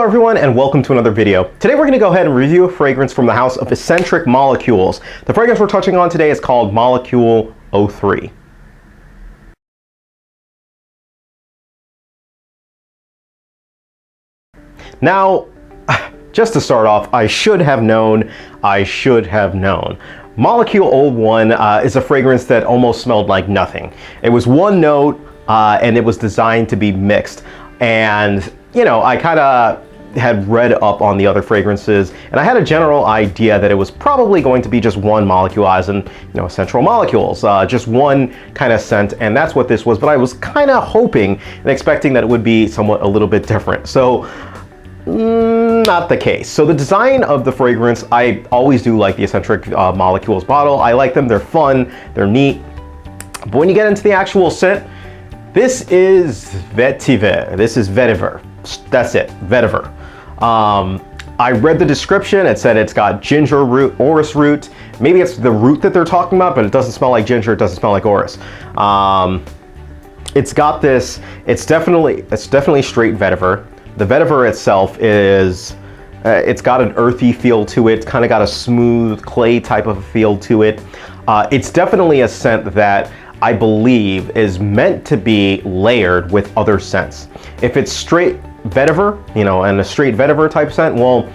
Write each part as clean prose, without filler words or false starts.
everyone, and welcome to another video. Today we're going to go ahead and review a fragrance from the house of Essentric molecules. The fragrance we're touching on today is called Molecule 03. Now, just to start off, I should have known. Molecule 01 is a fragrance that almost smelled like nothing. It was one note, and it was designed to be mixed. And, you know, I kind of had read up on the other fragrances, and I had a general idea that it was probably going to be just one molecule, as in, you know, essential molecules, just one kind of scent, and that's what this was. But I was kind of hoping and expecting that it would be somewhat a little bit different. So, not the case. So the design of the fragrance, I always do like the Essentric molecules bottle. I like them, they're fun, they're neat. But when you get into the actual scent, this is vetiver. This is vetiver. That's it, vetiver. I read the description. It said it's got ginger root, orris root. Maybe it's the root that they're talking about, but it doesn't smell like ginger. It doesn't smell like orris. It's got this. It's definitely straight vetiver. The vetiver itself is. It's got an earthy feel to it. It's kind of got a smooth clay type of feel to it. It's definitely a scent that I believe is meant to be layered with other scents. If it's straight vetiver, you know, and a straight vetiver type scent, well,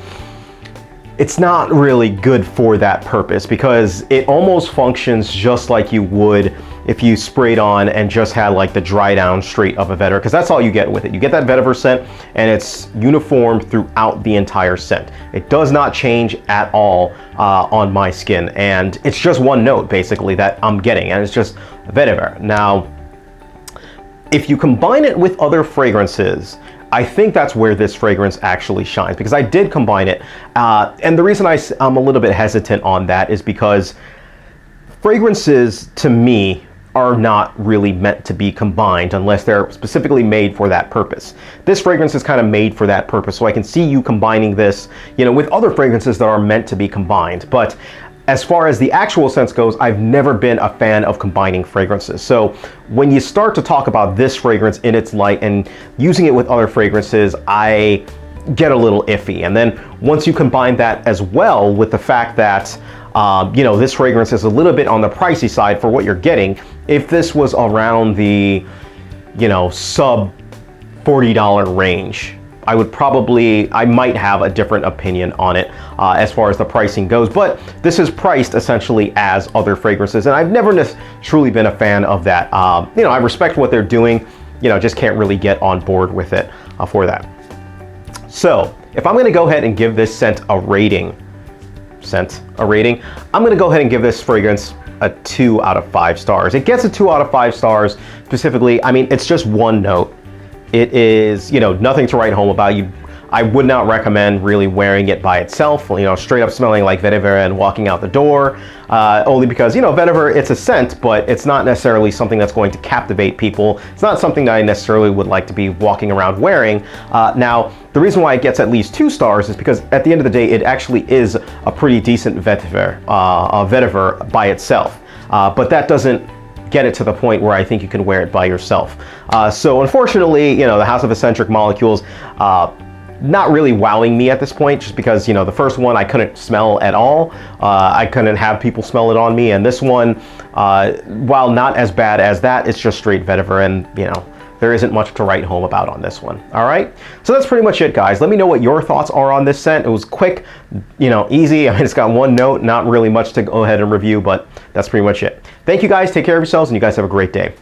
it's not really good for that purpose, because it almost functions just like you would if you sprayed on and just had like the dry down straight of a vetiver, because that's all you get with it. You get that vetiver scent, and it's uniform throughout the entire scent. It does not change at all on my skin, and it's just one note basically that I'm getting, and it's just vetiver. Now, if you combine it with other fragrances, I think that's where this fragrance actually shines, because I did combine it. And the reason I'm a little bit hesitant on that is because fragrances, to me, are not really meant to be combined unless they're specifically made for that purpose. This fragrance is kind of made for that purpose, so I can see you combining this, you know, with other fragrances that are meant to be combined. But as far as the actual sense goes, I've never been a fan of combining fragrances. So when you start to talk about this fragrance in its light and using it with other fragrances, I get a little iffy. And then once you combine that as well with the fact that you know, this fragrance is a little bit on the pricey side for what you're getting. If this was around the, you know, sub $40 range, I might have a different opinion on it as far as the pricing goes. But this is priced essentially as other fragrances, and I've never truly been a fan of that. You know, I respect what they're doing, you know, just can't really get on board with it for that. So if I'm going to go ahead and give this scent a rating, I'm going to go ahead and give this fragrance a 2 out of 5 stars. It gets a 2 out of 5 stars specifically. I mean, it's just one note. It is, you know, nothing to write home about. I would not recommend really wearing it by itself, you know, straight up smelling like vetiver and walking out the door, only because, you know, vetiver, it's a scent, but it's not necessarily something that's going to captivate people. It's not something that I necessarily would like to be walking around wearing. Now, the reason why it gets at least 2 stars is because at the end of the day, it actually is a pretty decent vetiver by itself. But that doesn't get it to the point where I think you can wear it by yourself. So unfortunately, you know, the House of Essentric Molecules, not really wowing me at this point, just because, you know, the first one I couldn't smell at all. I couldn't have people smell it on me, and this one, while not as bad as that, it's just straight vetiver, and, you know, there isn't much to write home about on this one. All right, so that's pretty much it, guys. Let me know what your thoughts are on this scent. It was quick, you know, easy. I mean, it's got one note, not really much to go ahead and review, but that's pretty much it. Thank you, guys. Take care of yourselves, and you guys have a great day.